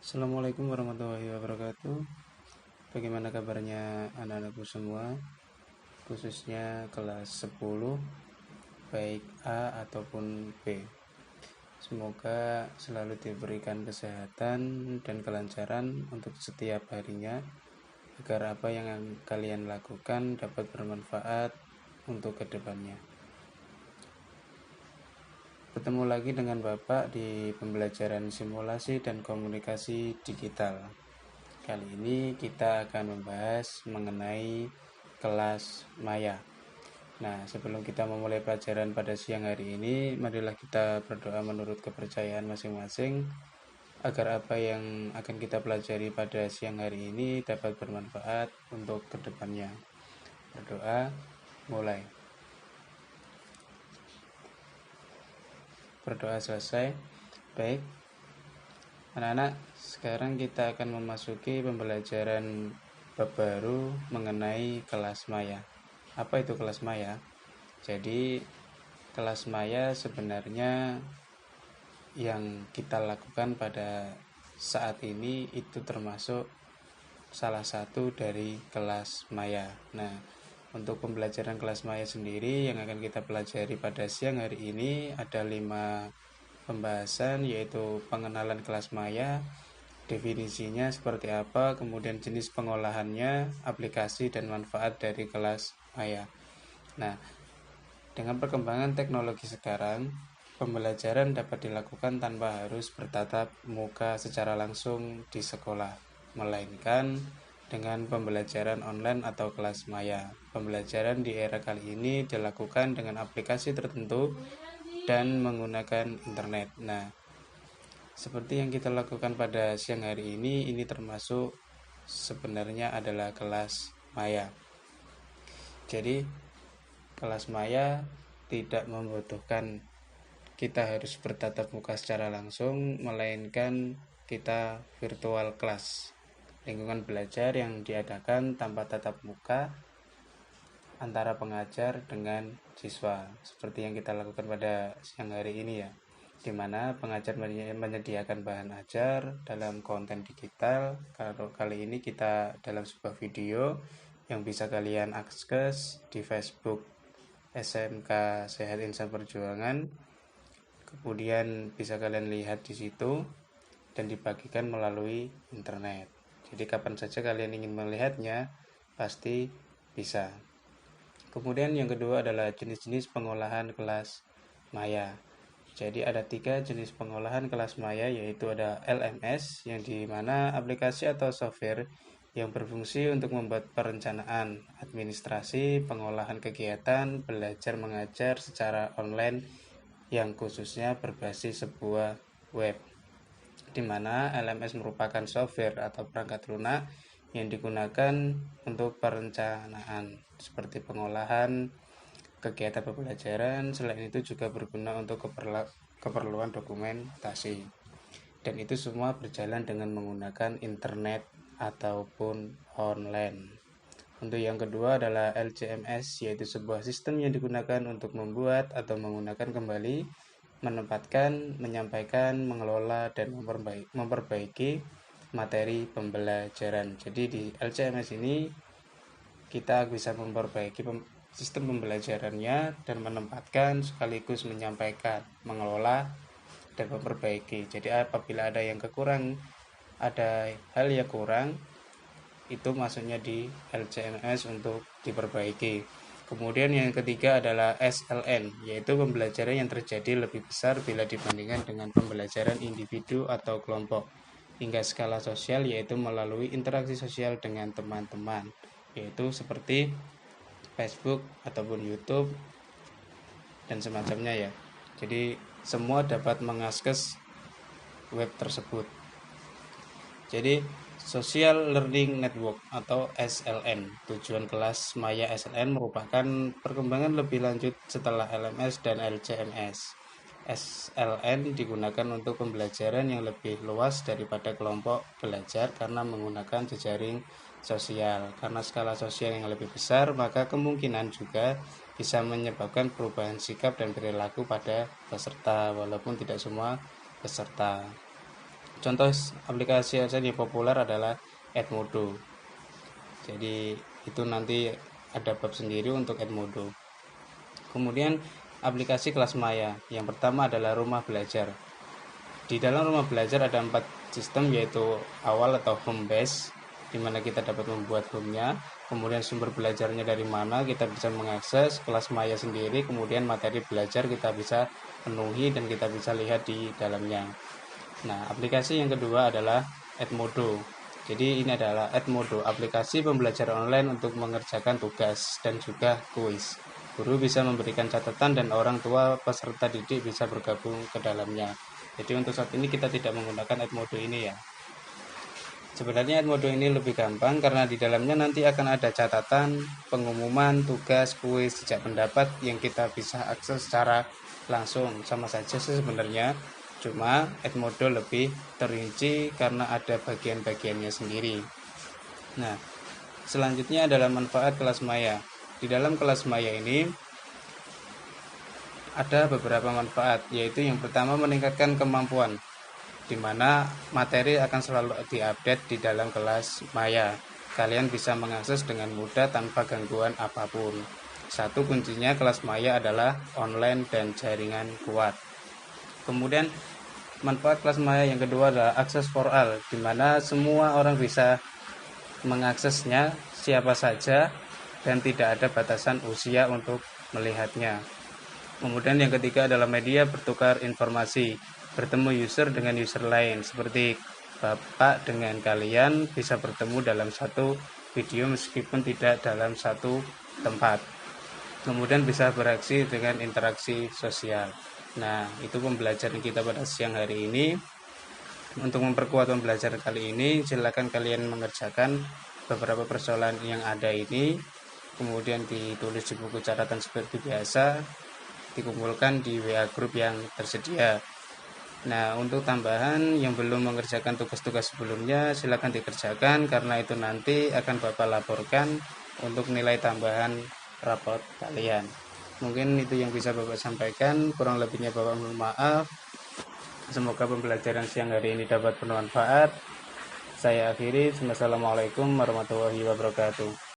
Assalamualaikum warahmatullahi wabarakatuh. Bagaimana kabarnya anak-anakku semua, khususnya kelas 10, baik A ataupun B. Semoga selalu diberikan kesehatan dan kelancaran untuk setiap harinya, agar apa yang kalian lakukan dapat bermanfaat untuk kedepannya. Bertemu lagi dengan Bapak di pembelajaran simulasi dan komunikasi digital. Kali ini kita akan membahas mengenai kelas maya. Nah, sebelum kita memulai pelajaran pada siang hari ini, marilah kita berdoa menurut kepercayaan masing-masing agar apa yang akan kita pelajari pada siang hari ini dapat bermanfaat untuk kedepannya. Berdoa, mulai. Berdoa selesai. Baik, anak-anak, sekarang kita akan memasuki pembelajaran bab baru mengenai kelas maya. Apa itu kelas maya? Jadi, kelas maya sebenarnya yang kita lakukan pada saat ini itu termasuk salah satu dari kelas maya. Nah, untuk pembelajaran kelas maya sendiri yang akan kita pelajari pada siang hari ini ada 5 pembahasan, yaitu pengenalan kelas maya, definisinya seperti apa, kemudian jenis pengolahannya, aplikasi dan manfaat dari kelas maya. Nah, dengan perkembangan teknologi sekarang, pembelajaran dapat dilakukan tanpa harus bertatap muka secara langsung di sekolah, melainkan dengan pembelajaran online atau kelas maya. Pembelajaran di era kali ini dilakukan dengan aplikasi tertentu dan menggunakan internet. Nah, seperti yang kita lakukan pada siang hari ini termasuk sebenarnya adalah kelas maya. Jadi, kelas maya tidak membutuhkan kita harus bertatap muka secara langsung, melainkan kita virtual class, lingkungan belajar yang diadakan tanpa tatap muka antara pengajar dengan siswa, seperti yang kita lakukan pada siang hari ini ya, di mana pengajar menyediakan bahan ajar dalam konten digital. Kalau kali ini kita dalam sebuah video yang bisa kalian akses di Facebook SMK Sehat Insan Perjuangan. Kemudian bisa kalian lihat di situ dan dibagikan melalui internet. Jadi kapan saja kalian ingin melihatnya pasti bisa. Kemudian yang kedua adalah jenis-jenis pengolahan kelas maya. Jadi ada 3 jenis pengolahan kelas maya, yaitu ada LMS, yang dimana aplikasi atau software yang berfungsi untuk membuat perencanaan, administrasi, pengolahan kegiatan, belajar mengajar secara online yang khususnya berbasis sebuah web, di mana LMS merupakan software atau perangkat lunak yang digunakan untuk perencanaan seperti pengolahan kegiatan pembelajaran. Selain itu juga berguna untuk keperluan dokumentasi, dan itu semua berjalan dengan menggunakan internet ataupun online. Untuk yang kedua adalah LCMS, yaitu sebuah sistem yang digunakan untuk membuat atau menggunakan kembali, menempatkan, menyampaikan, mengelola, dan memperbaiki materi pembelajaran. Jadi di LCMS ini kita bisa memperbaiki sistem pembelajarannya dan menempatkan sekaligus menyampaikan, mengelola, dan memperbaiki. Jadi apabila ada yang ada hal yang kurang, itu masuknya di LCMS untuk diperbaiki. Kemudian yang ketiga adalah SLN, yaitu pembelajaran yang terjadi lebih besar bila dibandingkan dengan pembelajaran individu atau kelompok hingga skala sosial, yaitu melalui interaksi sosial dengan teman-teman, yaitu seperti Facebook ataupun YouTube dan semacamnya ya. Jadi semua dapat mengakses web tersebut. Jadi Social Learning Network atau SLN. Tujuan kelas maya SLN merupakan perkembangan lebih lanjut setelah LMS dan LCMS. SLN digunakan untuk pembelajaran yang lebih luas daripada kelompok belajar karena menggunakan jejaring sosial. Karena skala sosial yang lebih besar, maka kemungkinan juga bisa menyebabkan perubahan sikap dan perilaku pada peserta, walaupun tidak semua peserta. Contoh aplikasi yang populer adalah Edmodo. Jadi itu nanti ada bab sendiri untuk Edmodo. Kemudian aplikasi kelas maya. Yang pertama adalah rumah belajar. Di dalam rumah belajar ada 4 sistem, yaitu awal atau home base, di mana kita dapat membuat home-nya, kemudian sumber belajarnya dari mana kita bisa mengakses, kelas maya sendiri, kemudian materi belajar kita bisa penuhi dan kita bisa lihat di dalamnya. Nah, aplikasi yang kedua adalah Edmodo. Jadi ini adalah Edmodo, aplikasi pembelajaran online untuk mengerjakan tugas dan juga kuis. Guru bisa memberikan catatan dan orang tua peserta didik bisa bergabung ke dalamnya. Jadi untuk saat ini kita tidak menggunakan Edmodo ini ya. Sebenarnya Edmodo ini lebih gampang karena di dalamnya nanti akan ada catatan, pengumuman, tugas, kuis, jejak pendapat yang kita bisa akses secara langsung. Sama saja sih sebenarnya, cuma Edmodo lebih terinci karena ada bagian-bagiannya sendiri. Nah, selanjutnya adalah manfaat kelas maya. Di dalam kelas maya ini ada beberapa manfaat, yaitu yang pertama meningkatkan kemampuan, di mana materi akan selalu diupdate di dalam kelas maya. Kalian bisa mengakses dengan mudah tanpa gangguan apapun. Satu kuncinya kelas maya adalah online dan jaringan kuat. Kemudian manfaat kelas maya yang kedua adalah akses for all, di mana semua orang bisa mengaksesnya, siapa saja, dan tidak ada batasan usia untuk melihatnya. Kemudian yang ketiga adalah media bertukar informasi, bertemu user dengan user lain, seperti Bapak dengan kalian bisa bertemu dalam satu video meskipun tidak dalam satu tempat. Kemudian bisa beraksi dengan interaksi sosial. Nah, itu pembelajaran kita pada siang hari ini. Untuk memperkuat pembelajaran kali ini, silakan kalian mengerjakan beberapa persoalan yang ada ini, kemudian ditulis di buku catatan seperti biasa, dikumpulkan di WA group yang tersedia. Nah, untuk tambahan yang belum mengerjakan tugas-tugas sebelumnya, silakan dikerjakan karena itu nanti akan Bapak laporkan untuk nilai tambahan raport kalian. Mungkin itu yang bisa Bapak sampaikan, kurang lebihnya Bapak mohon maaf. Semoga pembelajaran siang hari ini dapat bermanfaat. Saya akhiri. Wassalamualaikum warahmatullahi wabarakatuh.